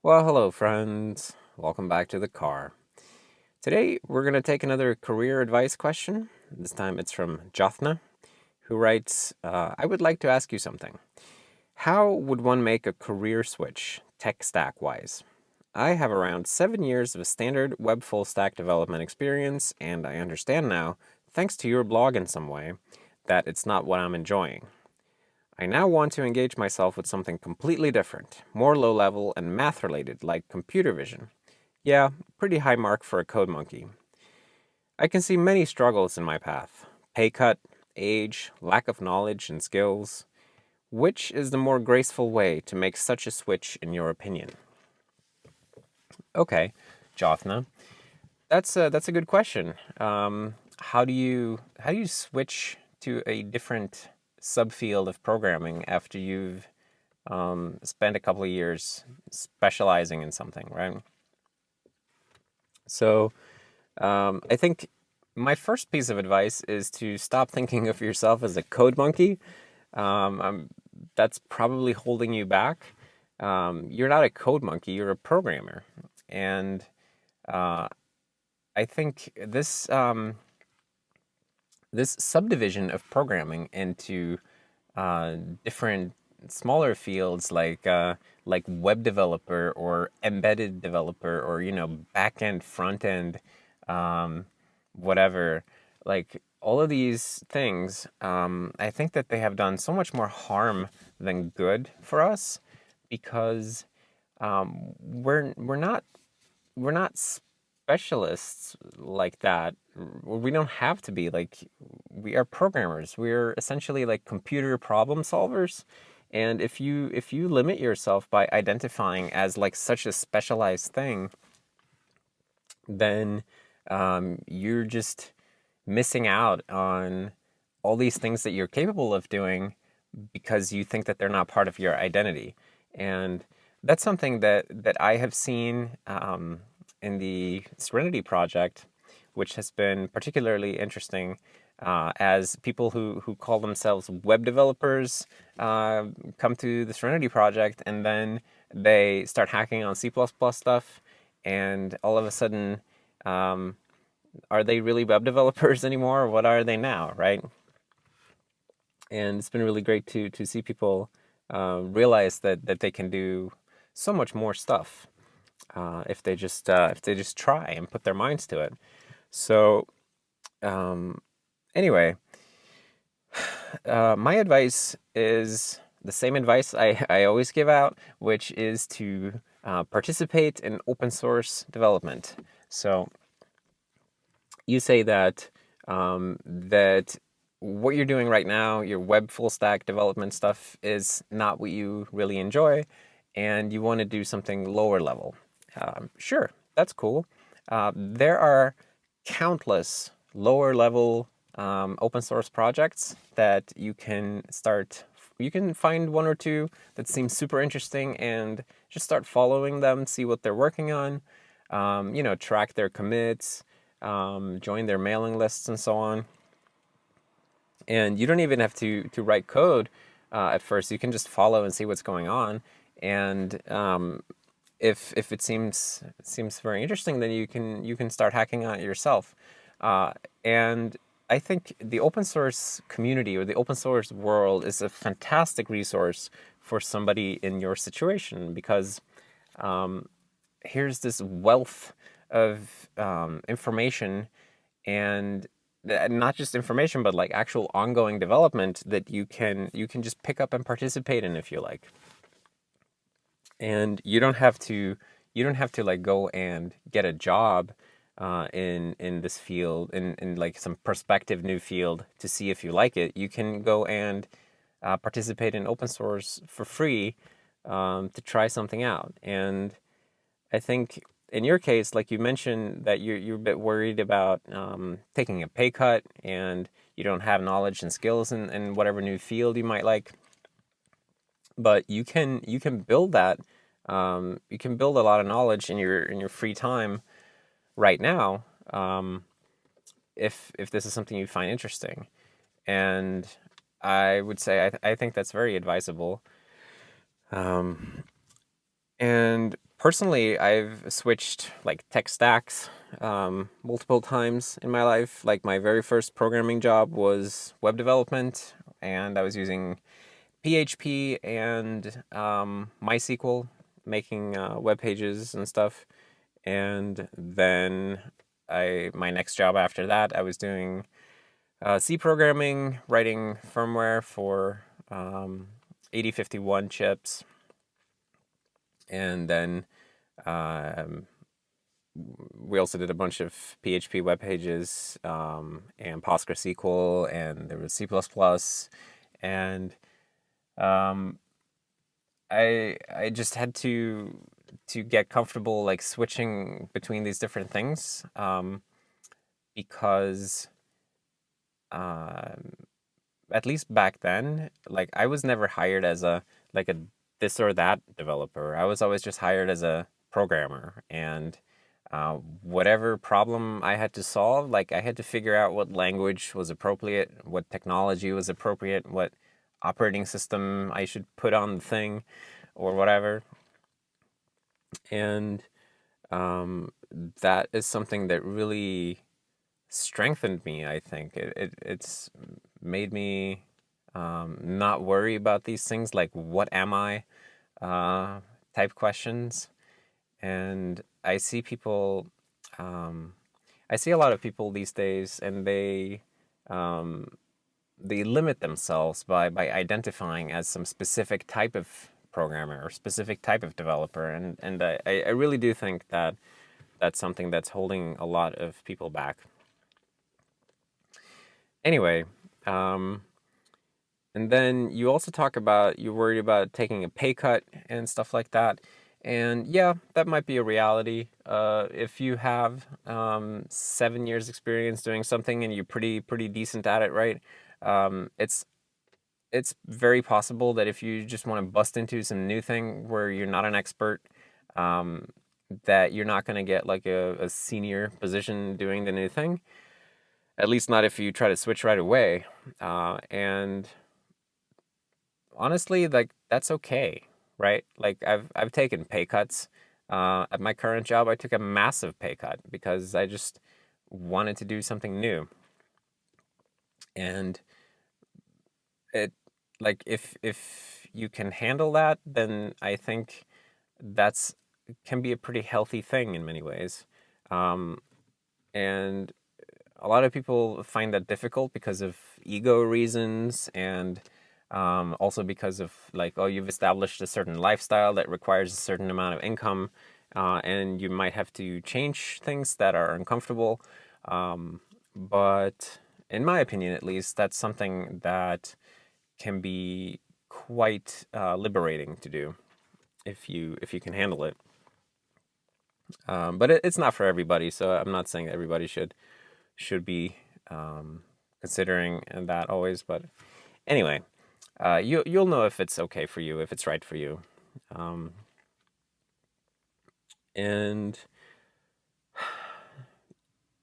Well, hello, friends. Welcome back to the car. Today, we're going to take another career advice question. This time it's from Jothna, who writes I would like to ask you something. How would one make a career switch, tech stack wise? I have around 7 years of standard web full stack development experience, and I understand now, thanks to your blog in some way, that it's not what I'm enjoying. I now want to engage myself with something completely different, more low level and math related, like computer vision. Yeah, pretty high mark for a code monkey. I can see many struggles in my path: pay cut, age, lack of knowledge and skills. Which is the more graceful way to make such a switch, in your opinion? Okay, Jothna, that's a good question. How do you switch to a different subfield of programming after you've spent a couple of years specializing in something, right? So I think my first piece of advice is to stop thinking of yourself as a code monkey. That's probably holding you back. You're not a code monkey, you're a programmer. And uh, I think this subdivision of programming into different smaller fields like web developer or embedded developer or back end, front end, um, whatever. Like all of these things, I think that they have done so much more harm than good for us because we're not specialists like that. We don't have to be like we are programmers. We're essentially like computer problem solvers. And if you limit yourself by identifying as like such a specialized thing, then you're just missing out on all these things that you're capable of doing because you think that they're not part of your identity. And that's something that I have seen in the Serenity project, which has been particularly interesting as people who call themselves web developers come to the Serenity project and then they start hacking on C++ stuff, and all of a sudden, um, are they really web developers anymore, or what are they now, right? And it's been really great to see people realize that they can do so much more stuff if they just try and put their minds to it. So anyway, my advice is the same advice I always give out, which is to participate in open source development. So you say that what you're doing right now, your web full stack development stuff, is not what you really enjoy, and you want to do something lower level. Sure, that's cool. There are countless lower level open source projects that you can start. You can find one or two that seem super interesting and just start following them, see what they're working on, track their commits, join their mailing lists, and so on. And you don't even have to write code at first. You can just follow and see what's going on. And if it seems very interesting, then you can start hacking on it yourself. And I think the open source community or the open source world is a fantastic resource for somebody in your situation because here's this wealth of information and not just information but like actual ongoing development that you can just pick up and participate in if you like. And you don't have to like go and get a job in this field in like some prospective new field to see if you like it. You can go and participate in open source for free to try something out. And I think in your case, like you mentioned, that you're a bit worried about taking a pay cut and you don't have knowledge and skills in whatever new field you might like. But you can build that. You can build a lot of knowledge in your free time right now, if this is something you find interesting. And I would say I think that's very advisable. And Personally, I've switched like tech stacks multiple times in my life. Like my very first programming job was web development, and I was using PHP and MySQL, making web pages and stuff. And then my next job after that, I was doing C programming, writing firmware for 8051 chips, and then um, we also did a bunch of PHP web pages and PostgreSQL, and there was C++, and um, I just had to get comfortable like switching between these different things because um, at least back then, like I was never hired as a like a this or that developer. I was always just hired as a programmer, and whatever problem I had to solve, like I had to figure out what language was appropriate, what technology was appropriate, what operating system I should put on the thing, or whatever. And um, that is something that really strengthened me. I think it's made me not worry about these things like what am I type questions. And um, I see a lot of people these days, and um, they limit themselves by identifying as some specific type of programmer or specific type of developer, and I really do think that that's something that's holding a lot of people back. Anyway, um, and then you also talk about you're worried about taking a pay cut and stuff like that. And yeah, that might be a reality. If you have 7 years experience doing something and you're pretty decent at it, right? It's very possible that if you just want to bust into some new thing where you're not an expert, um, that you're not going to get like a senior position doing the new thing. At least not if you try to switch right away. And honestly, like that's okay, right? Like I've taken pay cuts. At my current job, I took a massive pay cut because I just wanted to do something new. And it like if you can handle that, then I think that's can be a pretty healthy thing in many ways. Um, and a lot of people find that difficult because of ego reasons, and also because of like, oh, you've established a certain lifestyle that requires a certain amount of income, and you might have to change things that are uncomfortable. But in my opinion, at least, that's something that can be quite liberating to do if you can handle it. But it's not for everybody, so I'm not saying that everybody should be considering that always. But anyway, you'll know if it's okay for you, if it's right for you, um, and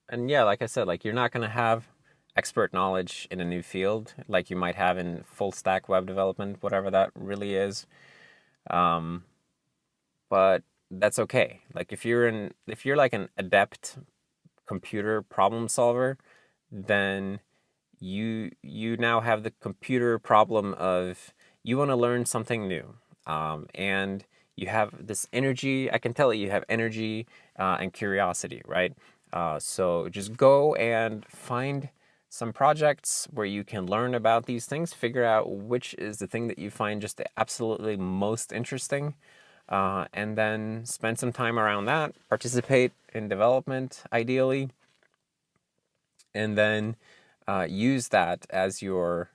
and yeah, like I said, like you're not gonna have expert knowledge in a new field like you might have in full stack web development, whatever that really is. Um, but that's okay. Like if you're like an adept computer problem solver, then you now have the computer problem of you want to learn something new, and you have this energy. I can tell that you have energy and curiosity, right? So just go and find some projects where you can learn about these things, figure out which is the thing that you find just absolutely most interesting, and then spend some time around that, participate in development ideally, and then use that as your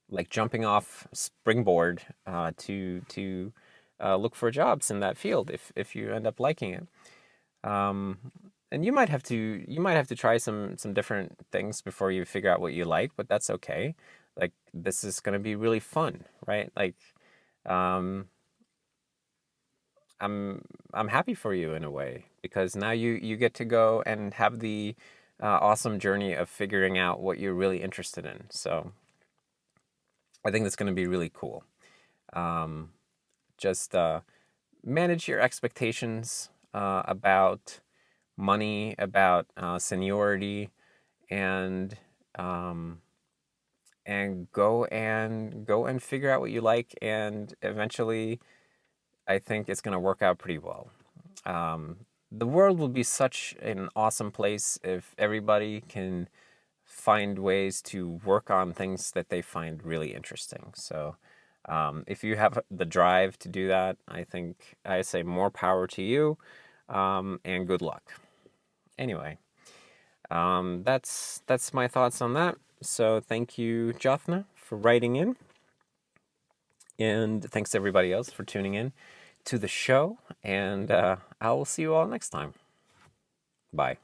like jumping off springboard to look for jobs in that field if you end up liking it. Um, and you might have to try some different things before you figure out what you like, but that's okay. Like this is going to be really fun, right? Like um, I'm I'm happy for you in a way because now you get to go and have the awesome journey of figuring out what you're really interested in. So I think that's going to be really cool. Um, just manage your expectations about money, about seniority, and um, go and figure out what you like, and eventually, I think it's going to work out pretty well. The world will be such an awesome place if everybody can find ways to work on things that they find really interesting. So, if you have the drive to do that, I say more power to you, and good luck. Anyway, that's my thoughts on that. So thank you, Jathna, for writing in, and thanks everybody else for tuning in to the show. And I will see you all next time. Bye.